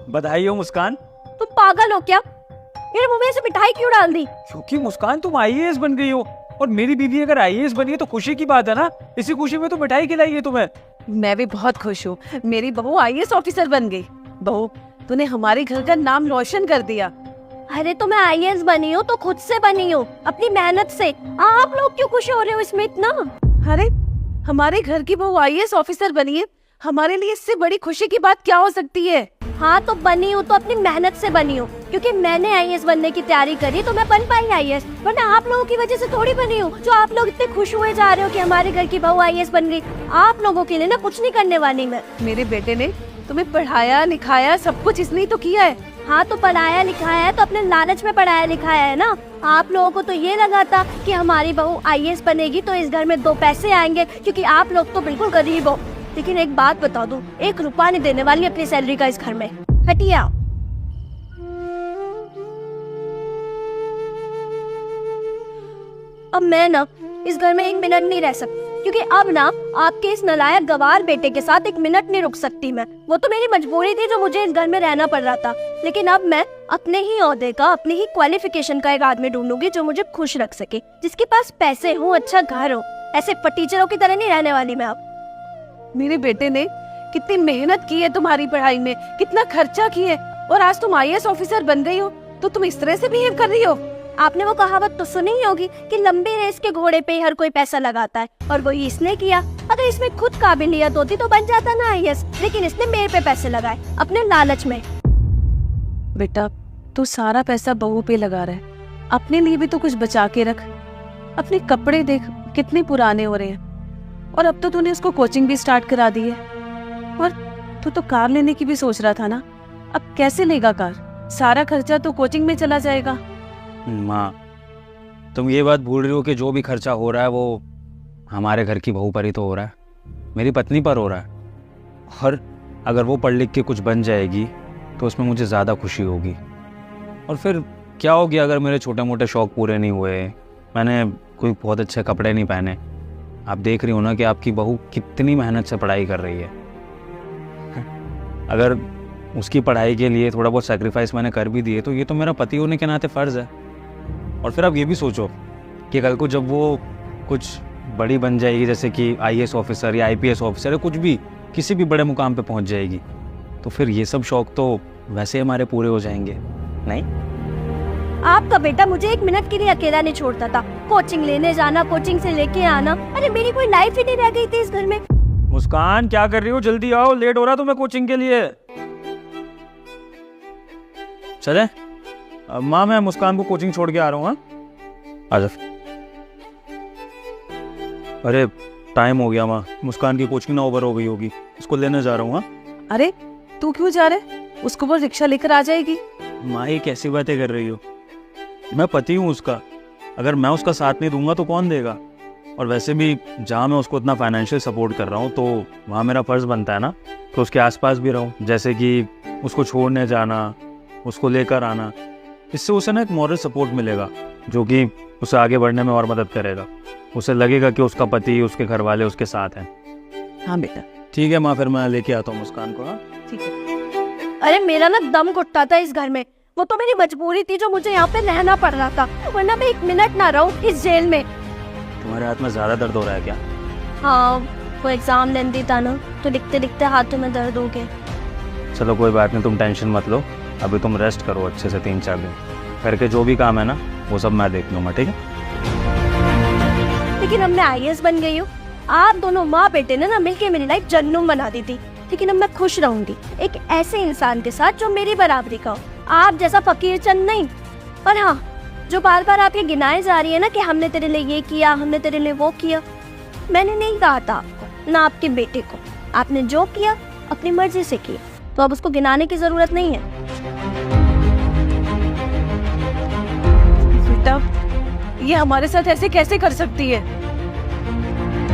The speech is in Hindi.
बधाई हो मुस्कान। तुम पागल हो क्या? मेरे मुंह में से मिठाई क्यों डाल दी? क्योंकि मुस्कान तुम आईएएस बन गई हो, और मेरी बीवी अगर आईएएस बनी है तो खुशी की बात है ना। इसी खुशी में तो मिठाई खिलाई है तुम्हें। मैं भी बहुत खुश हूँ, मेरी बहू आईएएस ऑफिसर बन गई। बहू, तूने हमारे घर का नाम रोशन कर दिया। अरे तो मैं आईएएस बनी हूँ तो खुद से बनी हूँ, अपनी मेहनत से। आप लोग क्यों खुश हो रहे हो इसमें इतना? अरे हमारे घर की बहू आईएएस ऑफिसर बनी है, हमारे लिए इससे बड़ी खुशी की बात क्या हो सकती है? हाँ तो बनी हूँ तो अपनी मेहनत से बनी हूँ, क्योंकि मैंने आईएएस बनने की तैयारी करी तो मैं बन पाई आईएएस, वरना आप लोगों की वजह से थोड़ी बनी हूँ। जो आप लोग इतने खुश हुए जा रहे हो कि हमारे घर की बहू आईएएस बन गई, आप लोगों के लिए ना कुछ नहीं करने वाली मैं। मेरे बेटे ने तुम्हें पढ़ाया लिखाया, सब कुछ इसने ही तो किया है। हाँ तो पढ़ाया लिखाया है तो अपने लालच में पढ़ाया लिखाया है ना। आप लोगों को तो ये लगा था कि हमारी बहू आईएएस बनेगी तो इस घर में 2 पैसे आएंगे, क्योंकि आप लोग तो बिल्कुल गरीब हो। लेकिन एक बात बता दूं, 1 रुपया नहीं देने वाली अपनी सैलरी का इस घर में। हटिया। अब मैं ना इस घर में 1 मिनट नहीं रह सकती, क्योंकि अब ना आपके इस नालायक गवार बेटे के साथ 1 मिनट नहीं रुक सकती मैं। वो तो मेरी मजबूरी थी जो मुझे इस घर में रहना पड़ रहा था, लेकिन अब मैं अपने ही ओहदे का, अपनी ही क्वालिफिकेशन का एक आदमी ढूंढूंगी जो मुझे खुश रख सके, जिसके पास पैसे हो, अच्छा घर हो। ऐसे टीचरों की तरह नहीं रहने वाली मैं अब। मेरे बेटे ने कितनी मेहनत की है तुम्हारी पढ़ाई में, कितना खर्चा किया है, और आज तुम आईएएस ऑफिसर बन गई हो तो तुम इस तरह से बिहेव कर रही हो। आपने वो कहावत तो सुनी ही होगी कि लंबी रेस के घोड़े पे हर कोई पैसा लगाता है, और वही इसने किया। अगर इसमें खुद काबिलियत होती तो बन जाता ना आईएएस, लेकिन इसने मेरे पे पैसे लगाए अपने लालच में। बेटा, तू सारा पैसा बहू पे लगा रहा है, अपने लिए भी तो कुछ बचा के रख। अपने कपड़े देख कितने पुराने हो रहे हैं, और अब तो तूने उसको कोचिंग भी स्टार्ट करा दी है। और तू तो कार लेने की भी सोच रहा था ना, अब कैसे लेगा कार? सारा खर्चा तो कोचिंग में चला जाएगा। माँ, तुम ये बात भूल रही हो कि जो भी खर्चा हो रहा है वो हमारे घर की बहू पर ही तो हो रहा है, मेरी पत्नी पर हो रहा है। और अगर वो पढ़ लिख के कुछ बन जाएगी तो उसमें मुझे ज़्यादा खुशी होगी। और फिर क्या हो गया अगर मेरे छोटे मोटे शौक़ पूरे नहीं हुए, मैंने कोई बहुत अच्छे कपड़े नहीं पहने। आप देख रही हो ना कि आपकी बहू कितनी मेहनत से पढ़ाई कर रही है। अगर उसकी पढ़ाई के लिए थोड़ा बहुत सैक्रिफाइस मैंने कर भी दिए तो ये तो मेरा पति होने के नाते फ़र्ज़ है। और फिर आप ये भी सोचो कि कल को जब वो कुछ बड़ी बन जाएगी, जैसे कि आईएएस ऑफिसर या आईपीएस ऑफिसर या कुछ भी, किसी भी बड़े मुकाम पे पहुंच जाएगी, तो फिर ये सब शौक तो वैसे हमारे पूरे हो जाएंगे। नहीं, आपका बेटा मुझे 1 मिनट के लिए अकेला नहीं छोड़ता था। कोचिंग लेने जाना, कोचिंग से लेके आना, अरे मेरी कोई लाइफ ही नहीं रह गई थी इस घर में। मुस्कान क्या कर रही हो? जल्दी आओ, लेट हो रहा तुम्हें कोचिंग के लिए। चले माँ, मैं मुस्कान को कोचिंग छोड़ के आ रहा हूँ। आजा। अरे टाइम हो गया माँ, मुस्कान की कोचिंग ना ओवर हो गई होगी, उसको लेने जा रहा हूँ। अरे तू क्यों जा रहे? उसको वो रिक्शा लेकर आ जाएगी। माँ, ये कैसी बातें कर रही हो? मैं पति हूँ उसका, अगर मैं उसका साथ नहीं दूंगा तो कौन देगा? और वैसे भी जहाँ मैं उसको इतना फाइनेंशियल सपोर्ट कर रहा हूँ तो वहाँ मेरा फ़र्ज़ बनता है ना तो उसके आसपास भी रहूँ, जैसे कि उसको छोड़ने जाना, उसको लेकर आना। इससे उसे ना एक मॉरल सपोर्ट मिलेगा जो कि उसे आगे बढ़ने में और मदद करेगा। उसे लगेगा कि उसका पति, उसके घर वाले उसके साथ हैं। हाँ बेटा, ठीक है माँ, फिर मैं लेके आता हूँ मुस्कान को। हाँ ठीक है। अरे मेरा ना दम घुटता था इस घर में, वो तो मेरी मजबूरी थी जो मुझे यहाँ पे रहना पड़ रहा था, वरना मैं 1 मिनट ना रहूं इस जेल में। तुम्हारे हाथ में ज़्यादा दर्द हो रहा है क्या? हाँ, वो एग्जाम लेंदी था ना तो लिखते लिखते हाथों में दर्द हो गए। चलो कोई बात नहीं, तुम टेंशन मत लो, अभी तुम रेस्ट करो अच्छे से 3-4 दिन करके, जो भी काम है ना वो सब मैं देख लूँगा, ठीक है? लेकिन अब मैं आईएएस बन गई हूँ। आप दोनों माँ बेटे ने ना मिलके मेरी लाइफ जन्नत बना दी थी, लेकिन अब मैं खुश रहूंगी एक ऐसे इंसान के साथ जो मेरी बराबरी का हो, आप जैसा फकीर चंद नहीं। और हाँ, जो बार बार आप ये गिनाए जा रही है ना कि हमने तेरे लिए ये किया, हमने तेरे लिए वो किया, मैंने नहीं कहा था आपको, ना आपके बेटे को। आपने जो किया अपनी मर्जी से किया, तो अब उसको गिनाने की जरूरत नहीं है। बेटा, ये हमारे साथ ऐसे कैसे कर सकती है?